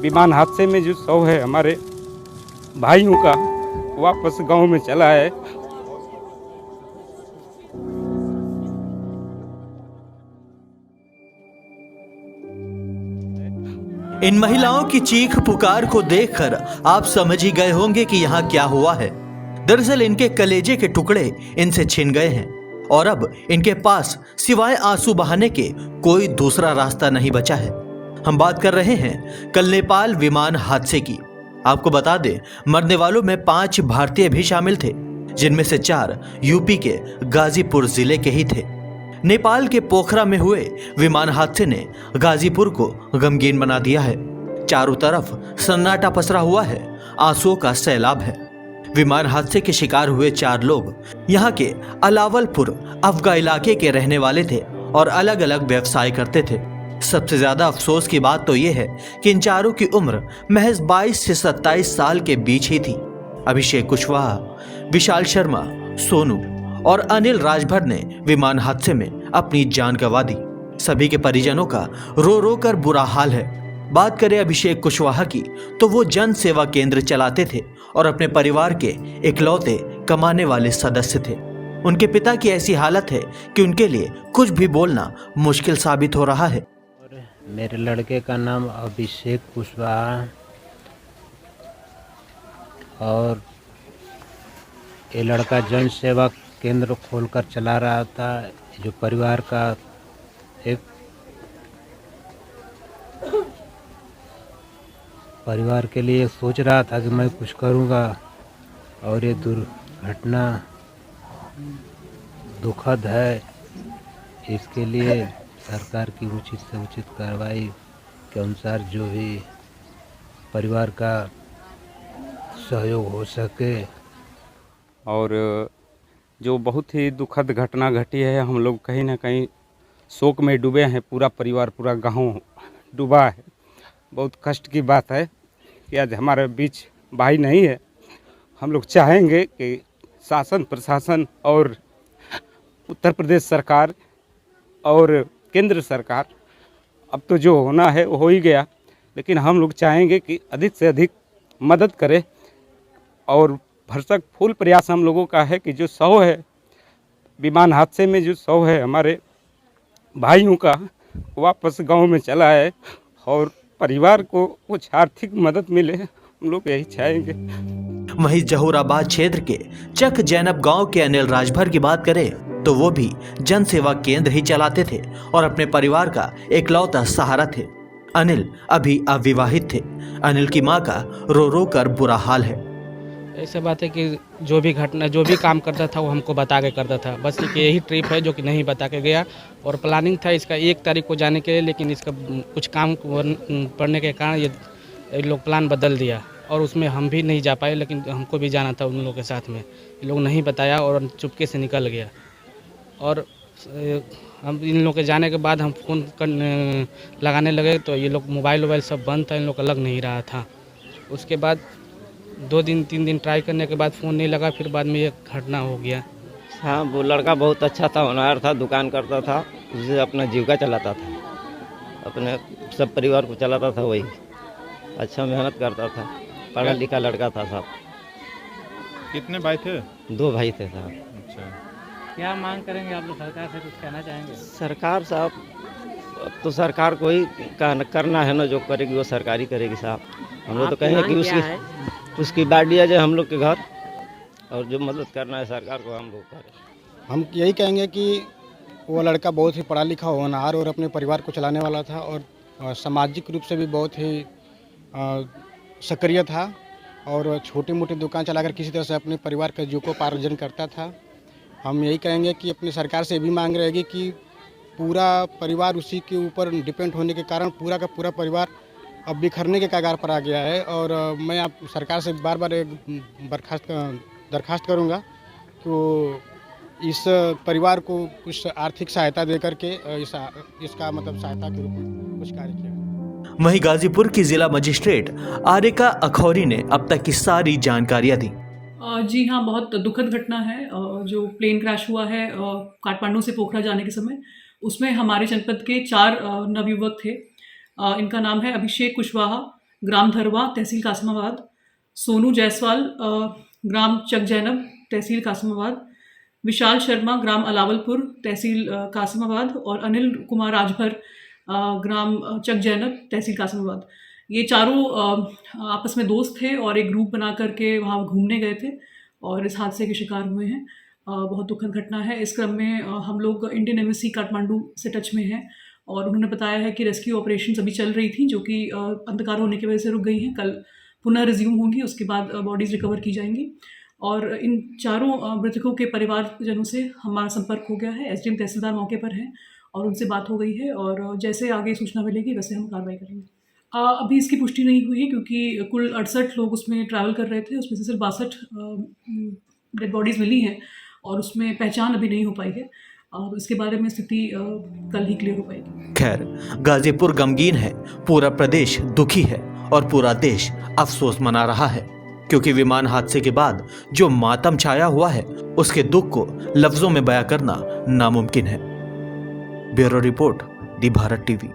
विमान हादसे में जो शव है हमारे भाइयों का वापस गांव में चला है। इन महिलाओं की चीख पुकार को देखकर आप समझ ही गए होंगे कि यहाँ क्या हुआ है। दरअसल इनके कलेजे के टुकड़े इनसे छिन गए हैं और अब इनके पास सिवाय आंसू बहाने के कोई दूसरा रास्ता नहीं बचा है। हम बात कर रहे हैं कल नेपाल विमान हादसे की। आपको बता दें, मरने वालों में 5 भारतीय भी शामिल थे, जिनमें से 4 यूपी के गाजीपुर जिले के ही थे। नेपाल के पोखरा में हुए विमान हादसे ने गाजीपुर को गमगीन बना दिया है। चारों तरफ सन्नाटा पसरा हुआ है, आंसुओं का सैलाब है। विमान हादसे के शिकार हुए 4 लोग यहाँ के अलावलपुर अफगा इलाके के रहने वाले थे और अलग अलग व्यवसाय करते थे। सबसे ज्यादा अफसोस की बात तो ये है कि इन चारों की उम्र महज 22 से 27 साल के बीच ही थी। अभिषेक कुशवाहा, विशाल शर्मा, सोनू और अनिल राजभर ने विमान हादसे में अपनी जान गंवा दी। सभी के परिजनों का रो रो कर बुरा हाल है। बात करें अभिषेक कुशवाहा की तो वो जन सेवा केंद्र चलाते थे और अपने परिवार के इकलौते कमाने वाले सदस्य थे। उनके पिता की ऐसी हालत है कि उनके लिए कुछ भी बोलना मुश्किल साबित हो रहा है। मेरे लड़के का नाम अभिषेक कुशवाहा और ये लड़का जन सेवा केंद्र खोलकर चला रहा था। जो परिवार का एक परिवार के लिए सोच रहा था कि मैं कुछ करूंगा और ये दुर्घटना दुखद है। इसके लिए सरकार की उचित से उचित कार्रवाई के अनुसार जो भी परिवार का सहयोग हो सके। और जो बहुत ही दुखद घटना घटी है, हम लोग कहीं ना कहीं शोक में डूबे हैं। पूरा परिवार, पूरा गांव डूबा है। बहुत कष्ट की बात है कि आज हमारे बीच भाई नहीं है। हम लोग चाहेंगे कि शासन प्रशासन और उत्तर प्रदेश सरकार और केंद्र सरकार, अब तो जो होना है वो हो ही गया, लेकिन हम लोग चाहेंगे कि अधिक से अधिक मदद करे। और भरसक फुल प्रयास हम लोगों का है कि जो शव है विमान हादसे में जो शव है हमारे भाइयों का वापस गांव में चला है और परिवार को कुछ आर्थिक मदद मिले, हम लोग यही चाहेंगे। वहीं जहूराबाद क्षेत्र के चक जैनब गांव के अनिल राजभर की बात करें तो वो भी जन सेवा केंद्र ही चलाते थे और अपने परिवार का इकलौता सहारा थे। अनिल अभी अविवाहित थे। अनिल की मां का रो रो कर बुरा हाल है। ऐसा बात है कि जो भी घटना, जो भी काम करता था वो हमको बता के करता था। बस एक यही ट्रिप है जो कि नहीं बता के गया और प्लानिंग था इसका 1 तारीख को जाने के लिए, लेकिन इसका कुछ काम पड़ने के कारण ये लोग प्लान बदल दिया और उसमें हम भी नहीं जा पाए, लेकिन हमको भी जाना था उन लोगों के साथ में। ये लोग नहीं बताया और चुपके से निकल गया। और हम इन लोग के जाने के बाद हम फ़ोन लगाने लगे तो ये लोग मोबाइल सब बंद था, इन लोग का लग नहीं रहा था। उसके बाद 2 दिन 3 दिन ट्राई करने के बाद फ़ोन नहीं लगा, फिर बाद में ये घटना हो गया। हाँ, वो लड़का बहुत अच्छा था, होनहार था, दुकान करता था, उससे अपना जीविका चलाता था, अपने सब परिवार को चलाता था। वही अच्छा मेहनत करता था, पढ़ा लिखा लड़का था साहब। कितने भाई थे? 2 भाई थे साहब। अच्छा, क्या मांग करेंगे आप लोग सरकार से, कुछ कहना चाहेंगे? सरकार साहब, अब तो सरकार को ही करना है ना, जो करेगी वो सरकारी करेगी साहब। हम लोग तो कहेंगे कि उसकी बाड़ी आ जाए हम लोग के घर, और जो मदद करना है सरकार को हम लोग करें। हम यही कहेंगे कि वो लड़का बहुत ही पढ़ा लिखा, होनहार और अपने परिवार को चलाने वाला था और सामाजिक रूप से भी बहुत ही सक्रिय था और छोटी मोटी दुकान चलाकर किसी तरह से अपने परिवार का जीविकोपार्जन करता था। हम यही कहेंगे कि अपनी सरकार से भी मांग रहेगी कि पूरा परिवार उसी के ऊपर डिपेंड होने के कारण पूरा का पूरा परिवार अब बिखरने के कगार पर आ गया है। और मैं आप सरकार से बार बार एक दरखास्त करूंगा कि वो इस परिवार को कुछ आर्थिक सहायता दे करके इसका मतलब सहायता के रूप में कुछ कार्य किया। वहीं गाजीपुर की जिला मजिस्ट्रेट आरिका अखौरी ने अब तक की सारी जानकारियां दी। जी हाँ, बहुत दुखद घटना है। जो प्लेन क्रैश हुआ है काठमांडू से पोखरा जाने के समय, उसमें हमारे जनपद के 4 नवयुवक थे। इनका नाम है अभिषेक कुशवाहा, ग्राम धरवा तहसील कासमाबाद, सोनू जायसवाल ग्राम चक जैनब तहसील कासमाबाद, विशाल शर्मा ग्राम अलावलपुर तहसील कासमाबाद और अनिल कुमार राजभर ग्राम चक जैनब तहसील कासमाबाद। ये चारों आपस में दोस्त थे और एक ग्रुप बना करके वहाँ घूमने गए थे और इस हादसे के शिकार हुए हैं। बहुत दुखद घटना है। इस क्रम में हम लोग इंडियन एम्बेसी काठमांडू से टच में हैं और उन्होंने बताया है कि रेस्क्यू ऑपरेशंस अभी चल रही थी, जो कि अंधकार होने की वजह से रुक गई हैं। कल पुनः रिज्यूम होंगी, उसके बाद बॉडीज़ रिकवर की जाएंगी। और इन चारों मृतकों के परिवारजनों से हमारा संपर्क हो गया है। एसडीएम तहसीलदार मौके पर हैं और उनसे बात हो गई है और जैसे आगे सूचना मिलेगी वैसे हम कार्रवाई करेंगे। अभी इसकी पुष्टि नहीं हुई है क्योंकि कुल 68 लोग उसमें ट्रैवल कर रहे थे, उसमें से सिर्फ 62 डेड बॉडीज़ मिली हैं और उसमें पहचान अभी नहीं हो पाई है और इसके बारे में स्थिति कल ही क्लियर हो पाएगी। खैर, गाजीपुर गमगीन है, पूरा प्रदेश दुखी है और पूरा देश अफसोस मना रहा है क्योंकि विमान हादसे के बाद जो मातम छाया हुआ है उसके दुख को लफ्जों में बयां करना नामुमकिन है। ब्यूरो रिपोर्ट, दी भारत टीवी।